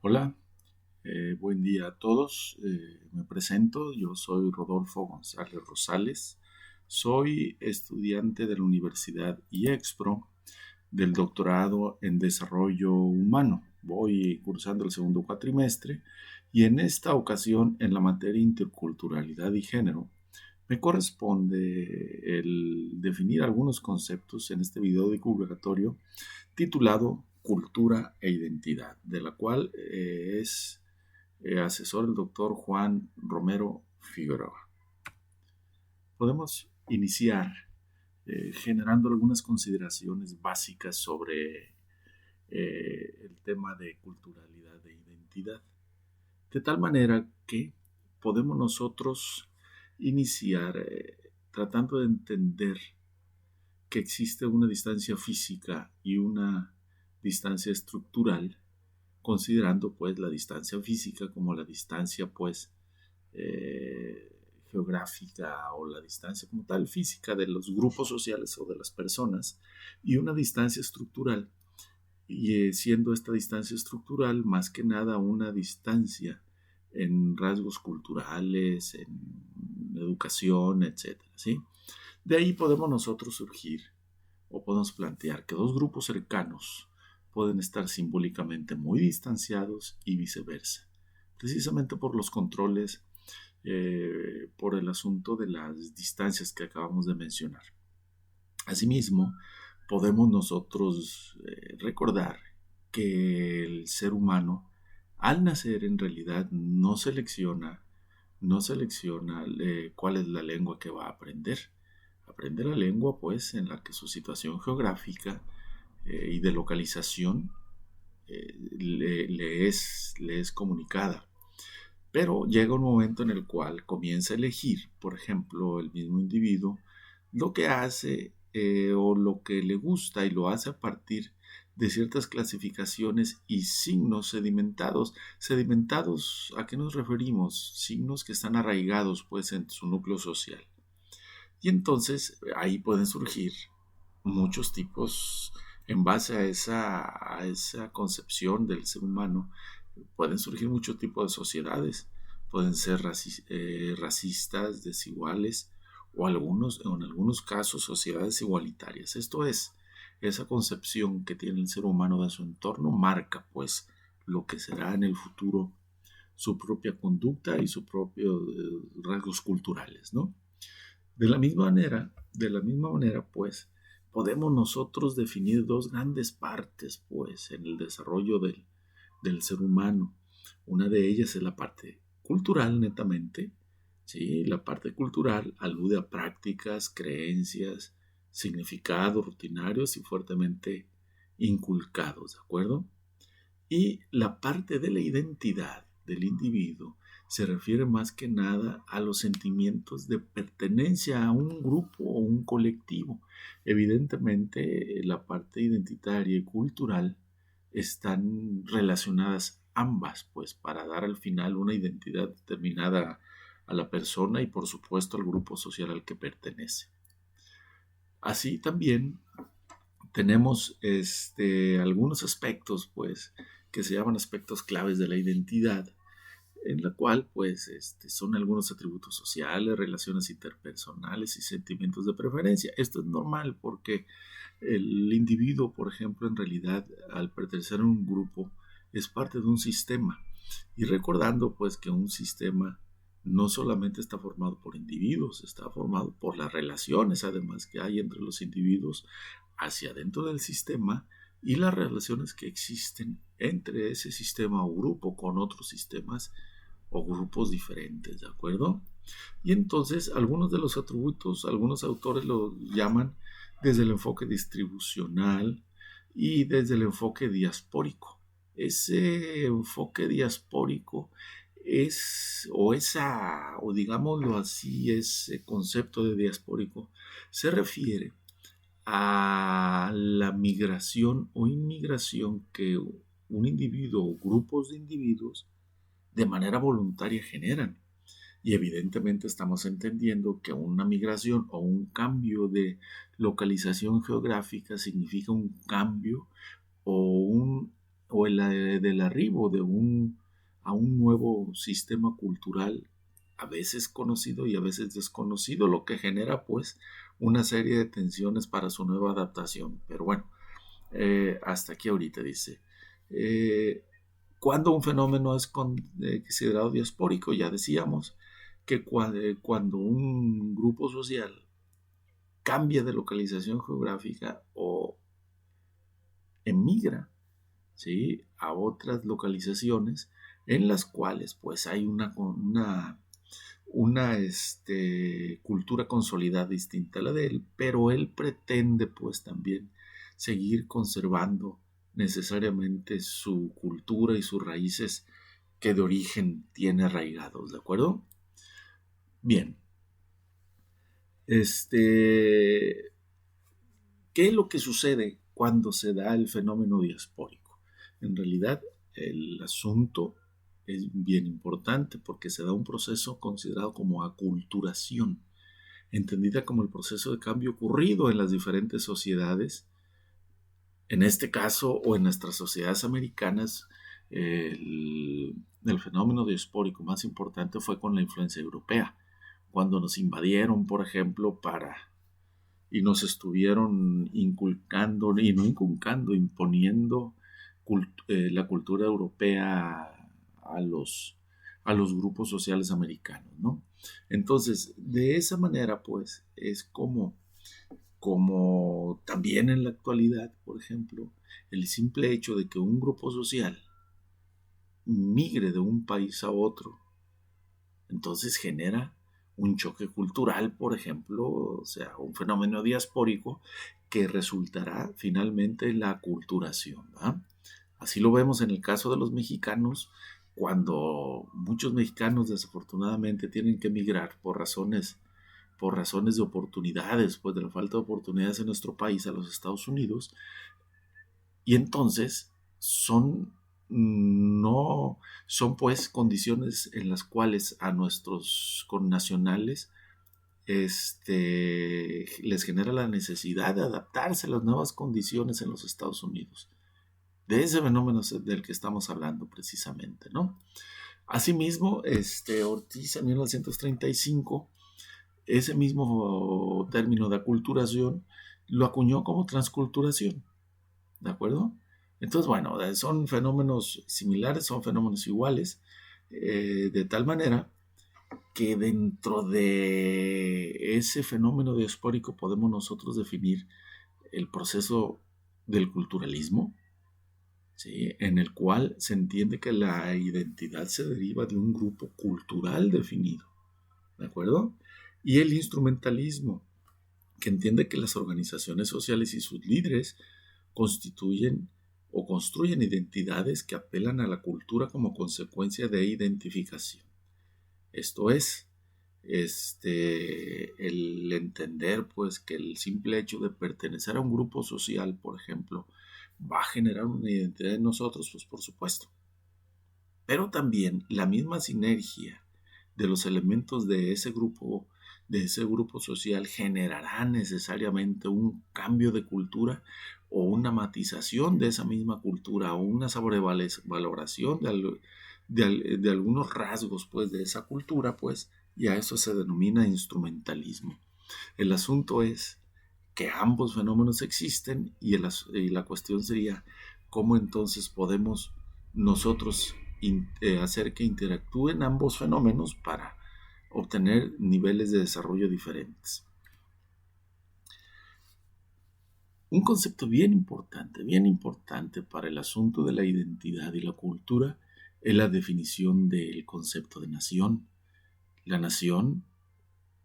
Hola, buen día a todos. Me presento, yo soy Rodolfo González Rosales. Soy estudiante de la Universidad IEXPRO del doctorado en desarrollo humano. Voy cursando el segundo cuatrimestre y en esta ocasión en la materia interculturalidad y género me corresponde el definir algunos conceptos en este video divulgatorio titulado Cultura e Identidad, de la cual es asesor el doctor Juan Romero Figueroa. Podemos iniciar generando algunas consideraciones básicas sobre el tema de culturalidad e identidad, de tal manera que podemos nosotros iniciar tratando de entender que existe una distancia física y una distancia estructural, considerando pues la distancia física como la distancia pues geográfica o la distancia como tal física de los grupos sociales o de las personas, y una distancia estructural, y siendo esta distancia estructural más que nada una distancia en rasgos culturales, en educación, etcétera, ¿sí? De ahí podemos nosotros surgir o podemos plantear que dos grupos cercanos pueden estar simbólicamente muy distanciados y viceversa, precisamente por los controles, por el asunto de las distancias que acabamos de mencionar. Asimismo, podemos nosotros recordar que el ser humano, al nacer, en realidad no selecciona cuál es la lengua que va a aprender. Aprende la lengua, pues, en la que su situación geográfica y de localización le es comunicada. Pero llega un momento en el cual comienza a elegir, por ejemplo, el mismo individuo, lo que hace o lo que le gusta, y lo hace a partir de ciertas clasificaciones y signos sedimentados. ¿Sedimentados a qué nos referimos? Signos que están arraigados pues en su núcleo social. Y entonces ahí pueden surgir muchos tipos, en base a esa concepción del ser humano, pueden surgir muchos tipos de sociedades. Pueden ser racistas, desiguales, o en algunos casos sociedades igualitarias. Esto es, esa concepción que tiene el ser humano de su entorno marca pues lo que será en el futuro su propia conducta y sus propios rasgos culturales, ¿no? De la misma manera, pues, podemos nosotros definir dos grandes partes, pues, en el desarrollo del ser humano. Una de ellas es la parte cultural, netamente. ¿Sí? La parte cultural alude a prácticas, creencias, significados rutinarios y fuertemente inculcados, ¿de acuerdo? Y la parte de la identidad del individuo se refiere más que nada a los sentimientos de pertenencia a un grupo o un colectivo. Evidentemente, la parte identitaria y cultural están relacionadas ambas, pues para dar al final una identidad determinada a la persona y por supuesto al grupo social al que pertenece. Así también tenemos algunos aspectos, pues, que se llaman aspectos claves de la identidad, en la cual, pues, son algunos atributos sociales, relaciones interpersonales y sentimientos de preferencia. Esto es normal porque el individuo, por ejemplo, en realidad, al pertenecer a un grupo, es parte de un sistema. Y recordando, pues, que un sistema no solamente está formado por individuos, está formado por las relaciones, además, que hay entre los individuos hacia dentro del sistema, y las relaciones que existen entre ese sistema o grupo con otros sistemas o grupos diferentes, ¿de acuerdo? Y entonces algunos de los atributos, algunos autores lo llaman desde el enfoque distribucional y desde el enfoque diaspórico. Ese enfoque diaspórico o digámoslo así, ese concepto de diaspórico se refiere a la migración o inmigración que un individuo o grupos de individuos de manera voluntaria generan. Y evidentemente estamos entendiendo que una migración o un cambio de localización geográfica significa un cambio o un o del arribo a un nuevo sistema cultural, a veces conocido y a veces desconocido, lo que genera pues una serie de tensiones para su nueva adaptación. Pero bueno, hasta aquí ahorita dice. Cuando un fenómeno es considerado diaspórico, ya decíamos que cuando un grupo social cambia de localización geográfica o emigra, ¿sí?, a otras localizaciones en las cuales pues hay una cultura consolidada distinta a la de él, pero él pretende pues también seguir conservando necesariamente su cultura y sus raíces que de origen tiene arraigados, ¿de acuerdo? Bien, ¿qué es lo que sucede cuando se da el fenómeno diaspórico? En realidad, el asunto es bien importante porque se da un proceso considerado como aculturación, entendida como el proceso de cambio ocurrido en las diferentes sociedades. En este caso, o en nuestras sociedades americanas, el fenómeno diaspórico más importante fue con la influencia europea, cuando nos invadieron, por ejemplo, y nos estuvieron inculcando, y no inculcando, imponiendo la cultura europea a los grupos sociales americanos, ¿no? Entonces, de esa manera, pues, es como también en la actualidad, por ejemplo, el simple hecho de que un grupo social migre de un país a otro, entonces genera un choque cultural, por ejemplo, o sea, un fenómeno diaspórico que resultará finalmente en la aculturación, ¿verdad? Así lo vemos en el caso de los mexicanos, cuando muchos mexicanos desafortunadamente tienen que emigrar por razones de oportunidades, pues de la falta de oportunidades en nuestro país a los Estados Unidos, y entonces no son pues condiciones en las cuales a nuestros connacionales les genera la necesidad de adaptarse a las nuevas condiciones en los Estados Unidos. De ese fenómeno es del que estamos hablando precisamente, ¿no? Asimismo, Ortiz en 1935, ese mismo término de aculturación lo acuñó como transculturación, ¿de acuerdo? Entonces, bueno, son fenómenos similares, son fenómenos iguales, de tal manera que dentro de ese fenómeno diaspórico podemos nosotros definir el proceso del culturalismo, ¿sí?, en el cual se entiende que la identidad se deriva de un grupo cultural definido, ¿de acuerdo? Y el instrumentalismo, que entiende que las organizaciones sociales y sus líderes constituyen o construyen identidades que apelan a la cultura como consecuencia de identificación. Esto es, el entender pues que el simple hecho de pertenecer a un grupo social, por ejemplo, va a generar una identidad en nosotros, pues por supuesto. Pero también la misma sinergia de los elementos de ese grupo social generará necesariamente un cambio de cultura o una matización de esa misma cultura o una sobrevaloración de algunos rasgos pues de esa cultura, pues, y a eso se denomina instrumentalismo. El asunto es que ambos fenómenos existen y la cuestión sería cómo entonces podemos nosotros hacer que interactúen ambos fenómenos para obtener niveles de desarrollo diferentes. Un concepto bien importante para el asunto de la identidad y la cultura es la definición del concepto de nación. La nación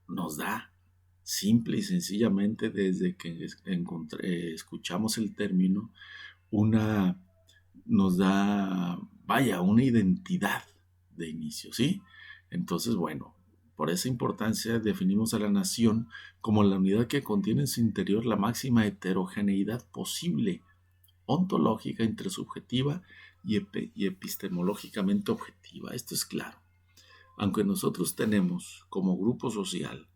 nos da simple y sencillamente desde que escuchamos el término nos da, una identidad de inicio, ¿sí? Entonces, bueno, por esa importancia definimos a la nación como la unidad que contiene en su interior la máxima heterogeneidad posible, ontológica, intersubjetiva y epistemológicamente objetiva. Esto es claro. Aunque nosotros tenemos como grupo social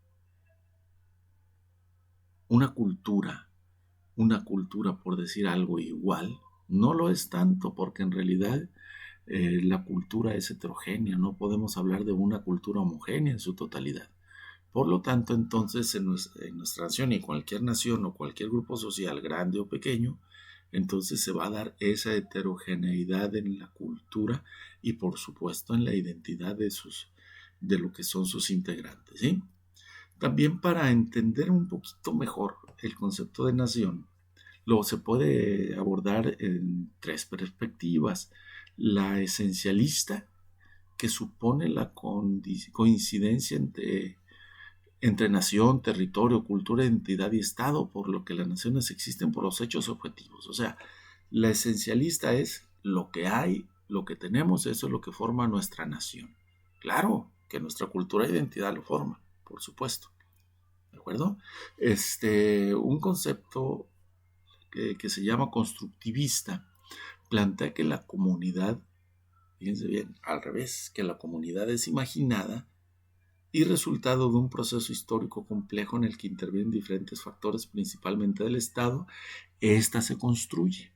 una cultura por decir algo igual, No lo es tanto, porque en realidad la cultura es heterogénea, no podemos hablar de una cultura homogénea en su totalidad. Por lo tanto, entonces, en nuestra nación y en cualquier nación o cualquier grupo social, grande o pequeño, entonces se va a dar esa heterogeneidad en la cultura y, por supuesto, en la identidad de lo que son sus integrantes, ¿sí? También, para entender un poquito mejor el concepto de nación, lo se puede abordar en tres perspectivas: la esencialista, que supone la coincidencia entre nación, territorio, cultura, identidad y Estado, por lo que las naciones existen por los hechos objetivos. O sea, la esencialista es lo que hay, lo que tenemos, eso es lo que forma nuestra nación. Claro que nuestra cultura e identidad lo forma, por supuesto. ¿De acuerdo? Un concepto que se llama constructivista plantea que la comunidad, fíjense bien, al revés, que la comunidad es imaginada y resultado de un proceso histórico complejo en el que intervienen diferentes factores, principalmente del Estado. Esta se construye.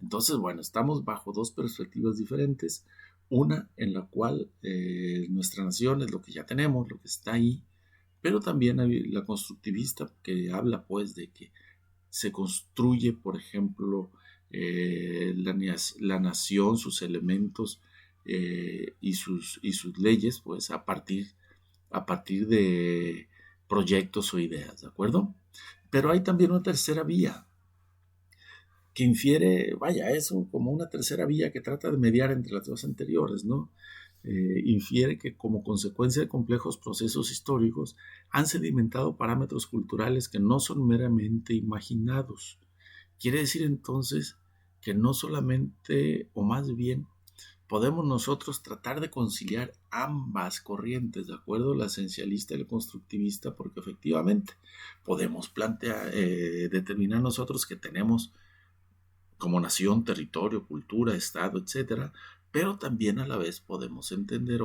Entonces, bueno, estamos bajo dos perspectivas diferentes. Una en la cual nuestra nación es lo que ya tenemos, lo que está ahí, pero también hay la constructivista, que habla pues de que se construye, por ejemplo, la nación, sus elementos y sus leyes, pues a partir de proyectos o ideas, ¿de acuerdo? Pero hay también una tercera vía que infiere, vaya, eso como una tercera vía que trata de mediar entre las dos anteriores, ¿no? Infiere que, como consecuencia de complejos procesos históricos, han sedimentado parámetros culturales que no son meramente imaginados. Quiere decir entonces que no solamente, o más bien, podemos nosotros tratar de conciliar ambas corrientes, ¿de acuerdo? La esencialista y la constructivista, porque efectivamente podemos determinar nosotros que tenemos como nación, territorio, cultura, estado, etcétera, pero también a la vez podemos entender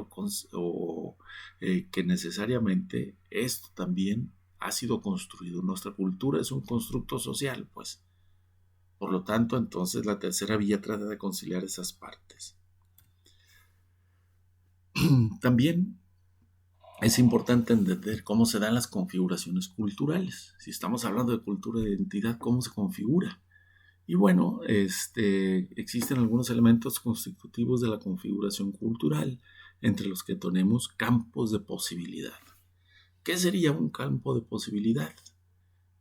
que necesariamente esto también ha sido construido. Nuestra cultura es un constructo social, pues. Por lo tanto, entonces la tercera vía trata de conciliar esas partes. También es importante entender cómo se dan las configuraciones culturales. Si estamos hablando de cultura de identidad, ¿cómo se configura? Y bueno, existen algunos elementos constitutivos de la configuración cultural, entre los que tenemos campos de posibilidad. ¿Qué sería un campo de posibilidad?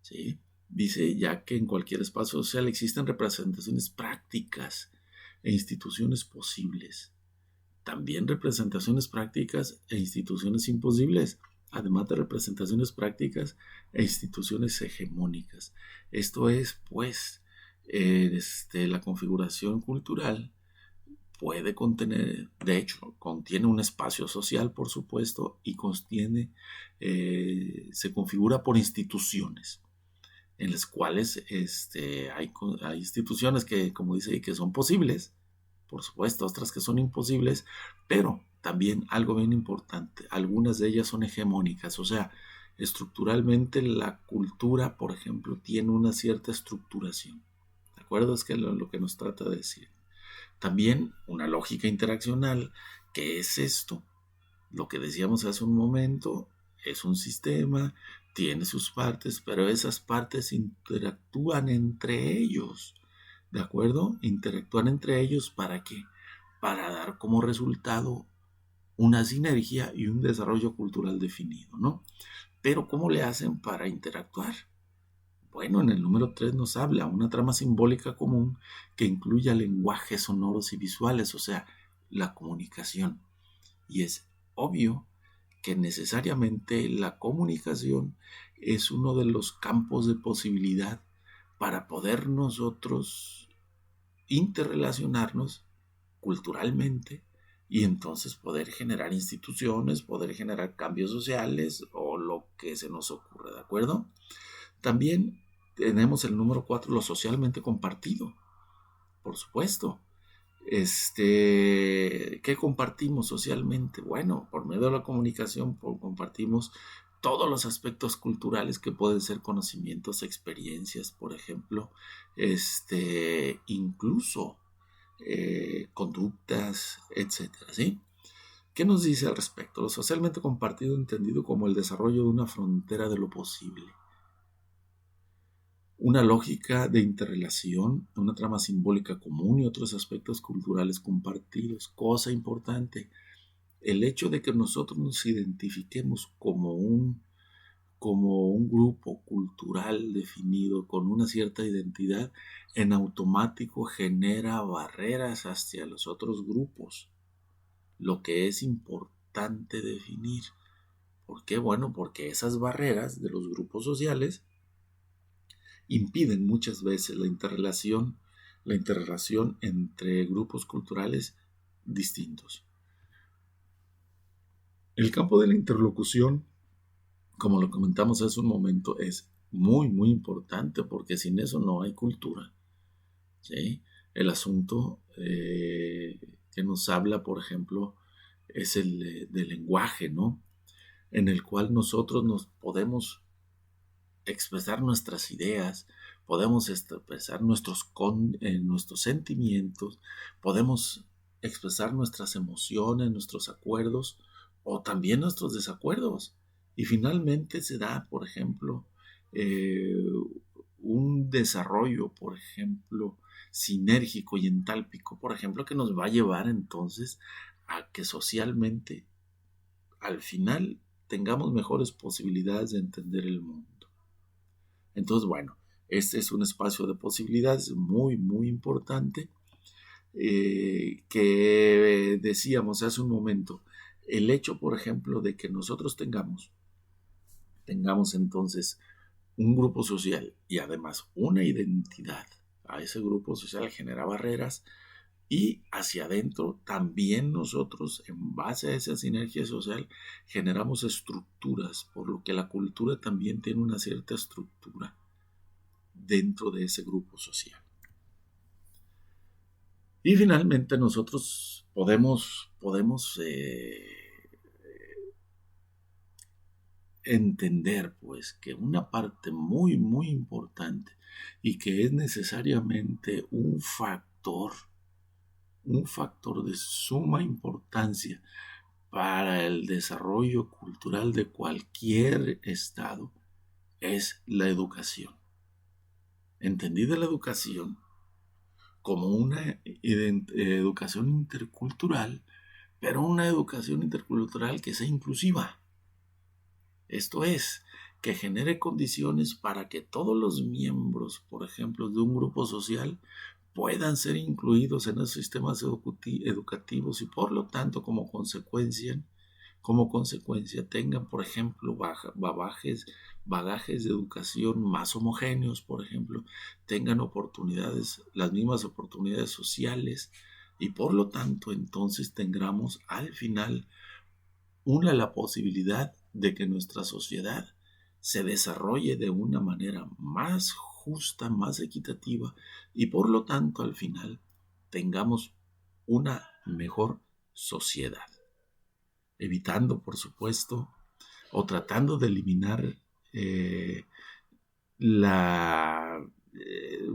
¿Sí? Dice ya que en cualquier espacio social existen representaciones prácticas e instituciones posibles. También representaciones prácticas e instituciones imposibles, además de representaciones prácticas e instituciones hegemónicas. Esto es, pues, la configuración cultural puede contener, de hecho, contiene un espacio social, por supuesto, y se configura por instituciones, en las cuales hay instituciones que, como dice, que son posibles, por supuesto, otras que son imposibles, pero también algo bien importante, algunas de ellas son hegemónicas, o sea, estructuralmente la cultura, por ejemplo, tiene una cierta estructuración. ¿De acuerdo? Es que lo que nos trata de decir. También una lógica interaccional. ¿Qué es esto? Lo que decíamos hace un momento, es un sistema, tiene sus partes, pero esas partes interactúan entre ellos. ¿De acuerdo? Interactúan entre ellos, ¿para qué? Para dar como resultado una sinergia y un desarrollo cultural definido, ¿no? Pero ¿cómo le hacen para interactuar? Bueno, en el número 3 nos habla una trama simbólica común que incluya lenguajes sonoros y visuales, o sea, la comunicación. Y es obvio que necesariamente la comunicación es uno de los campos de posibilidad para poder nosotros interrelacionarnos culturalmente y entonces poder generar instituciones, poder generar cambios sociales o lo que se nos ocurra, ¿de acuerdo? También tenemos el número 4, lo socialmente compartido, por supuesto. ¿Qué compartimos socialmente? Bueno, por medio de la comunicación compartimos todos los aspectos culturales que pueden ser conocimientos, experiencias, por ejemplo, incluso conductas, etcétera, ¿sí? ¿Qué nos dice al respecto? Lo socialmente compartido entendido como el desarrollo de una frontera de lo posible. Una lógica de interrelación, una trama simbólica común y otros aspectos culturales compartidos. Cosa importante, el hecho de que nosotros nos identifiquemos como un grupo cultural definido con una cierta identidad, en automático genera barreras hacia los otros grupos, lo que es importante definir. ¿Por qué? Bueno, porque esas barreras de los grupos sociales impiden muchas veces la interrelación entre grupos culturales distintos. El campo de la interlocución, como lo comentamos hace un momento, es muy, muy importante porque sin eso no hay cultura, ¿sí? El asunto que nos habla, por ejemplo, es el del lenguaje, ¿no? En el cual nosotros nos podemos expresar nuestras ideas, podemos expresar nuestros sentimientos, podemos expresar nuestras emociones, nuestros acuerdos o también nuestros desacuerdos. Y finalmente se da, por ejemplo, un desarrollo, por ejemplo, sinérgico y entálpico, por ejemplo, que nos va a llevar entonces a que socialmente, al final, tengamos mejores posibilidades de entender el mundo. Entonces, bueno, este es un espacio de posibilidades muy, muy importante que decíamos hace un momento. El hecho, por ejemplo, de que nosotros tengamos entonces un grupo social y además una identidad a ese grupo social genera barreras y hacia adentro también nosotros en base a esa sinergia social generamos estructuras, por lo que la cultura también tiene una cierta estructura dentro de ese grupo social. Y finalmente nosotros podemos entender pues que una parte muy muy importante y que es necesariamente un factor de suma importancia para el desarrollo cultural de cualquier estado es la educación. Entendida la educación como una educación intercultural, pero una educación intercultural que sea inclusiva. Esto es, que genere condiciones para que todos los miembros, por ejemplo, de un grupo social puedan ser incluidos en los sistemas educativos y por lo tanto como consecuencia tengan, por ejemplo, bagajes de educación más homogéneos, por ejemplo, tengan las mismas oportunidades sociales y por lo tanto entonces tengamos al final la posibilidad de que nuestra sociedad se desarrolle de una manera más justa, más equitativa y por lo tanto al final tengamos una mejor sociedad, evitando por supuesto o tratando de eliminar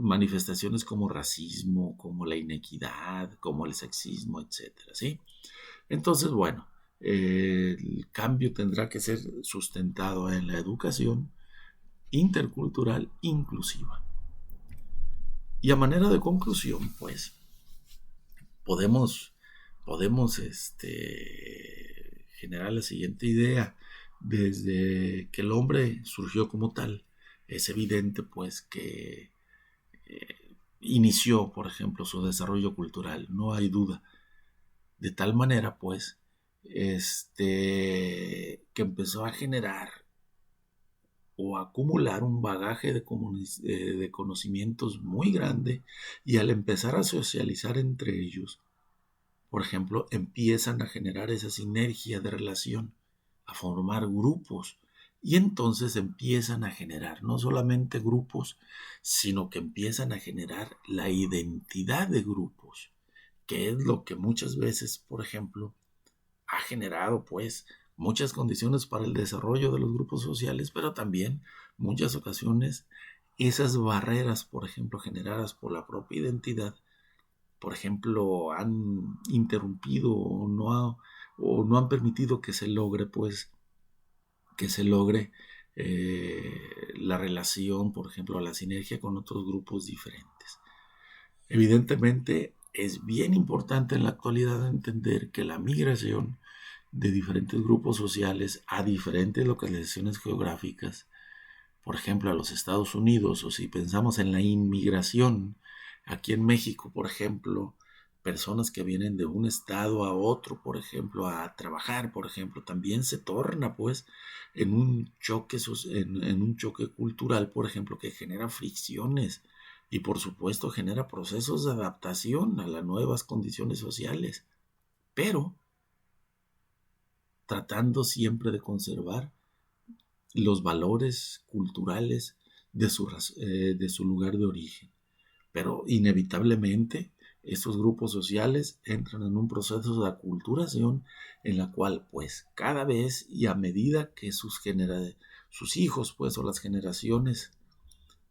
manifestaciones como racismo, como la inequidad, como el sexismo, etcétera, ¿sí? Entonces, bueno, el cambio tendrá que ser sustentado en la educación intercultural inclusiva. Y a manera de conclusión, pues, podemos generar la siguiente idea. Desde que el hombre surgió como tal, es evidente, pues, que inició, por ejemplo, su desarrollo cultural, no hay duda. De tal manera, pues, que empezó a generar o a acumular un bagaje de conocimientos muy grande y al empezar a socializar entre ellos, por ejemplo, empiezan a generar esa sinergia de relación, a formar grupos y entonces empiezan a generar no solamente grupos, sino que empiezan a generar la identidad de grupos, que es lo que muchas veces, por ejemplo, ha generado pues muchas condiciones para el desarrollo de los grupos sociales, pero también muchas ocasiones esas barreras, por ejemplo, generadas por la propia identidad, por ejemplo, han interrumpido o no han permitido que se logre, pues, que se logre la relación, por ejemplo, la sinergia con otros grupos diferentes. Evidentemente, es bien importante en la actualidad entender que la migración de diferentes grupos sociales a diferentes localizaciones geográficas, por ejemplo, a los Estados Unidos, o si pensamos en la inmigración, aquí en México, por ejemplo, personas que vienen de un estado a otro, por ejemplo, a trabajar, por ejemplo, también se torna, pues, en un choque cultural, por ejemplo, que genera fricciones y, por supuesto, genera procesos de adaptación a las nuevas condiciones sociales, pero tratando siempre de conservar los valores culturales de su lugar de origen. Pero inevitablemente estos grupos sociales entran en un proceso de aculturación en la cual pues cada vez y a medida que sus hijos pues o las generaciones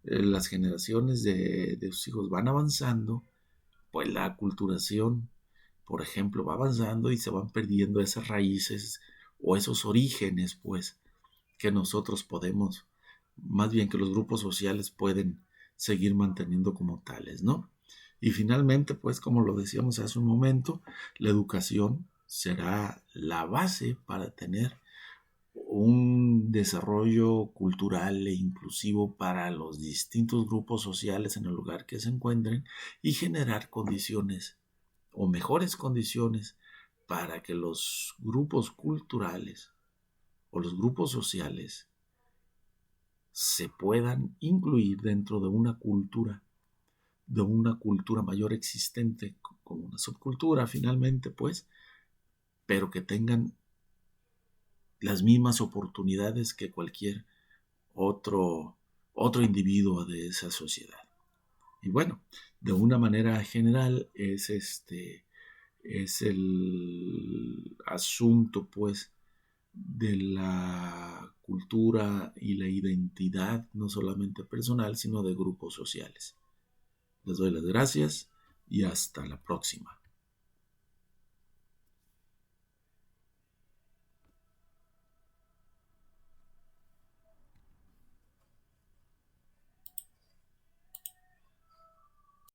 de sus hijos van avanzando, pues la aculturación, por ejemplo, va avanzando y se van perdiendo esas raíces o esos orígenes pues que nosotros podemos, más bien que los grupos sociales pueden seguir manteniendo como tales, ¿no? Y finalmente, pues como lo decíamos hace un momento, la educación será la base para tener un desarrollo cultural e inclusivo para los distintos grupos sociales en el lugar que se encuentren y generar condiciones o mejores condiciones para que los grupos culturales o los grupos sociales se puedan incluir dentro de una cultura mayor existente, como una subcultura finalmente, pues, pero que tengan las mismas oportunidades que cualquier otro individuo de esa sociedad. Y bueno, de una manera general es el asunto, pues, de la cultura y la identidad, no solamente personal, sino de grupos sociales. Les doy las gracias y hasta la próxima.